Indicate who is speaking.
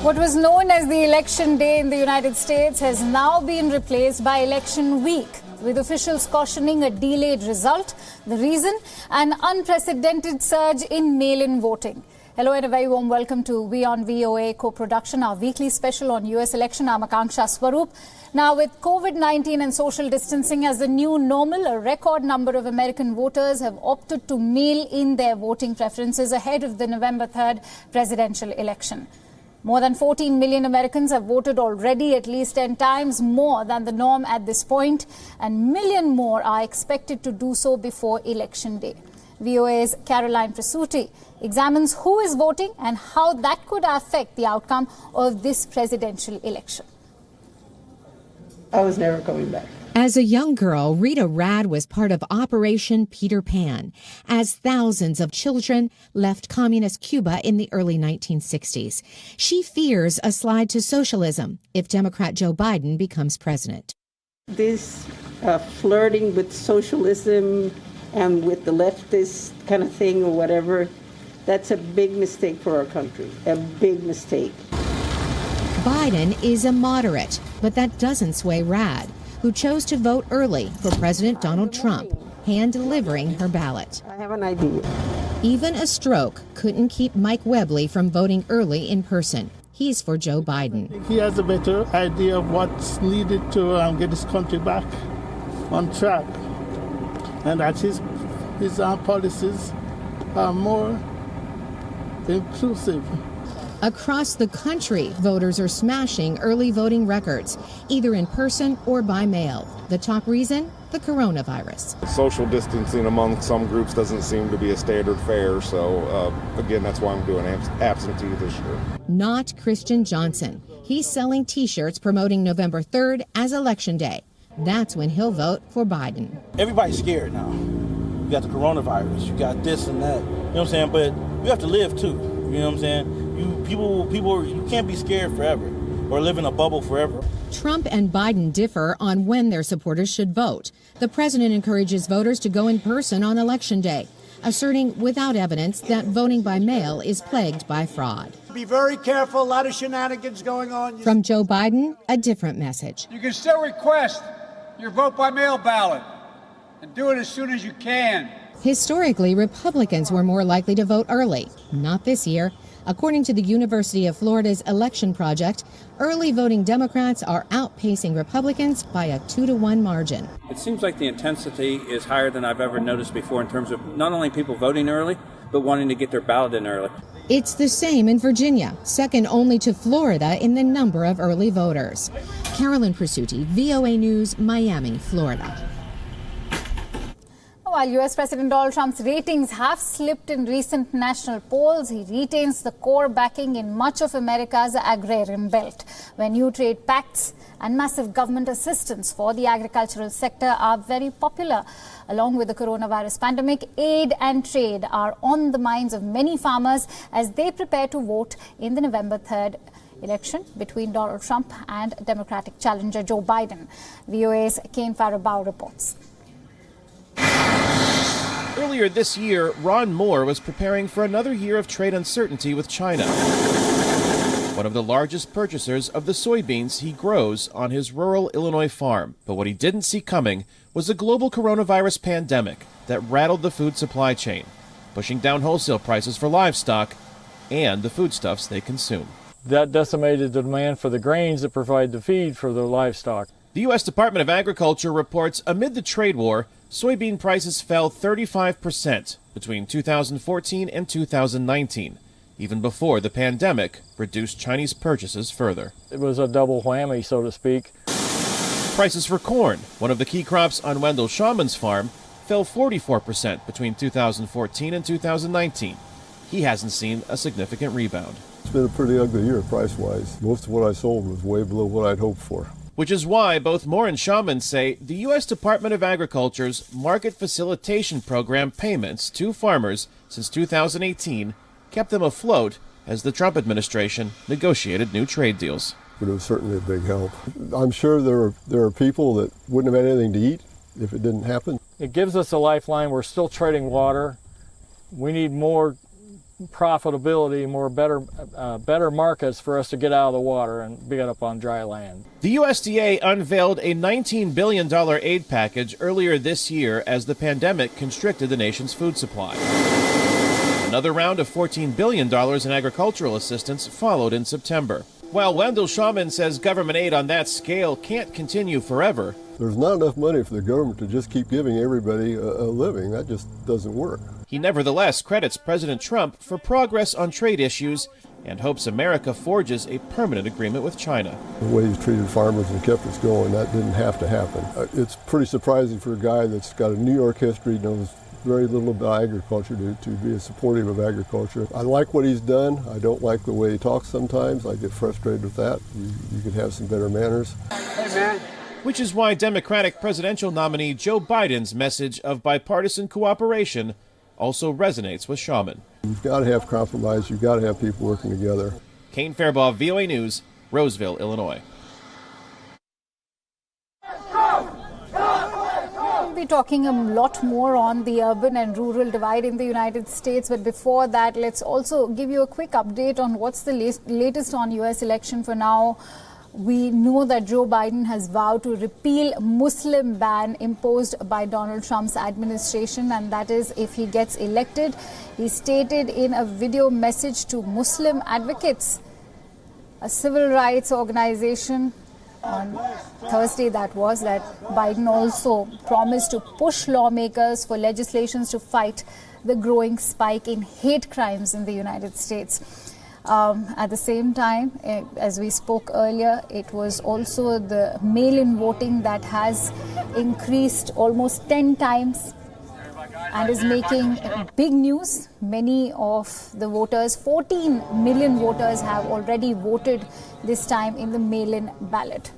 Speaker 1: What was known as the election day in the United States has now been replaced by election week, with officials cautioning a delayed result. The reason? An unprecedented surge in mail-in voting. Hello and a very warm welcome to WION VOA Co-production, our weekly special on US election. I'm Akanksha Swaroop. Now, with COVID-19 and social distancing as the new normal, a record number of American voters have opted to mail in their voting preferences ahead of the November 3rd presidential election. More than 14 million Americans have voted already, at least 10 times more than the norm at this point, and million more are expected to do so before Election Day. VOA's Caroline Presutti examines who is voting and how that could affect the outcome of this presidential election.
Speaker 2: I was never coming back.
Speaker 3: As a young girl, Rita Rad was part of Operation Peter Pan, as thousands of children left communist Cuba in the early 1960s. She fears a slide to socialism if Democrat Joe Biden becomes president.
Speaker 2: This flirting with socialism and with the leftist kind of thing or whatever, that's a big mistake for our country, a big mistake.
Speaker 3: Biden is a moderate, but that doesn't sway Rad, who chose to vote early for President Donald Trump, hand-delivering her ballot.
Speaker 2: I have an idea.
Speaker 3: Even a stroke couldn't keep Mike Webley from voting early in person. He's for Joe Biden.
Speaker 4: He has a better idea of what's needed to get this country back on track, and that his policies are more inclusive.
Speaker 3: Across the country, voters are smashing early voting records, either in person or by mail. The top reason? The coronavirus.
Speaker 5: Social distancing among some groups doesn't seem to be a standard fare, so again, that's why I'm doing absentee this year.
Speaker 3: Not Christian Johnson. He's selling T-shirts promoting November 3rd as Election Day. That's when he'll vote for Biden.
Speaker 6: Everybody's scared now. You got the coronavirus, you got this and that, you know what I'm saying? But you have to live too, you know what I'm saying? You can't be scared forever or live in a bubble forever.
Speaker 3: Trump and Biden differ on when their supporters should vote. The president encourages voters to go in person on Election Day, asserting without evidence that voting by mail is plagued by fraud.
Speaker 7: Be very careful, a lot of shenanigans going on.
Speaker 3: From Joe Biden, a different message.
Speaker 7: You can still request your vote by mail ballot and do it as soon as you can.
Speaker 3: Historically, Republicans were more likely to vote early. Not this year. According to the University of Florida's election project, early voting Democrats are outpacing Republicans by a 2-to-1 margin.
Speaker 8: It seems like the intensity is higher than I've ever noticed before in terms of not only people voting early, but wanting to get their ballot in early.
Speaker 3: It's the same in Virginia, second only to Florida in the number of early voters. Caroline Presutti, VOA News, Miami, Florida.
Speaker 1: While US President Donald Trump's ratings have slipped in recent national polls, he retains the core backing in much of America's agrarian belt, where new trade pacts and massive government assistance for the agricultural sector are very popular. Along with the coronavirus pandemic, aid and trade are on the minds of many farmers as they prepare to vote in the November 3rd election between Donald Trump and Democratic challenger Joe Biden. VOA's Kane Faribault reports.
Speaker 9: Earlier this year, Ron Moore was preparing for another year of trade uncertainty with China, one of the largest purchasers of the soybeans he grows on his rural Illinois farm. But what he didn't see coming was a global coronavirus pandemic that rattled the food supply chain, pushing down wholesale prices for livestock and the foodstuffs they consume.
Speaker 10: That decimated the demand for the grains that provide the feed for the livestock.
Speaker 9: The U.S. Department of Agriculture reports amid the trade war, soybean prices fell 35% between 2014 and 2019, even before the pandemic reduced Chinese purchases further.
Speaker 10: It was a double whammy, so to speak.
Speaker 9: Prices for corn, one of the key crops on Wendell Schauman's farm, fell 44% between 2014 and 2019. He hasn't seen a significant rebound.
Speaker 11: It's been a pretty ugly year price-wise. Most of what I sold was way below what I'd hoped for.
Speaker 9: Which is why both Moore and Schauman say the U.S. Department of Agriculture's Market Facilitation Program payments to farmers since 2018 kept them afloat as the Trump administration negotiated new trade deals.
Speaker 11: But it was certainly a big help. I'm sure there are people that wouldn't have had anything to eat if it didn't happen.
Speaker 10: It gives us a lifeline. We're still trading water. We need more profitability, better markets for us to get out of the water and get up on dry land.
Speaker 9: The USDA unveiled a $19 billion aid package earlier this year as the pandemic constricted the nation's food supply. Another round of $14 billion in agricultural assistance followed in September. While Wendell Shawman says government aid on that scale can't continue forever,
Speaker 11: there's not enough money for the government to just keep giving everybody a living. That just doesn't work.
Speaker 9: He nevertheless credits President Trump for progress on trade issues and hopes America forges a permanent agreement with China.
Speaker 11: The way he's treated farmers and kept us going, that didn't have to happen. It's pretty surprising for a guy that's got a New York history, knows very little about agriculture, to be supportive of agriculture. I like what he's done. I don't like the way he talks sometimes. I get frustrated with that. You could have some better manners.
Speaker 7: Hey, man.
Speaker 9: Which is why Democratic presidential nominee Joe Biden's message of bipartisan cooperation also resonates with Shawman.
Speaker 11: You've got to have compromise. You've got to have people working together.
Speaker 9: Kane Fairbaugh, VOA News, Roseville, Illinois.
Speaker 1: We'll be talking a lot more on the urban and rural divide in the United States. But before that, let's also give you a quick update on what's the latest on U.S. election. For now, we know that Joe Biden has vowed to repeal Muslim ban imposed by Donald Trump's administration, and that is if he gets elected. He stated in a video message to Muslim advocates, a civil rights organization, on Thursday that Biden also promised to push lawmakers for legislations to fight the growing spike in hate crimes in the United States. At the same time, as we spoke earlier, it was also the mail-in voting that has increased almost 10 times and is making big news. Many of the voters, 14 million voters, have already voted this time in the mail-in ballot.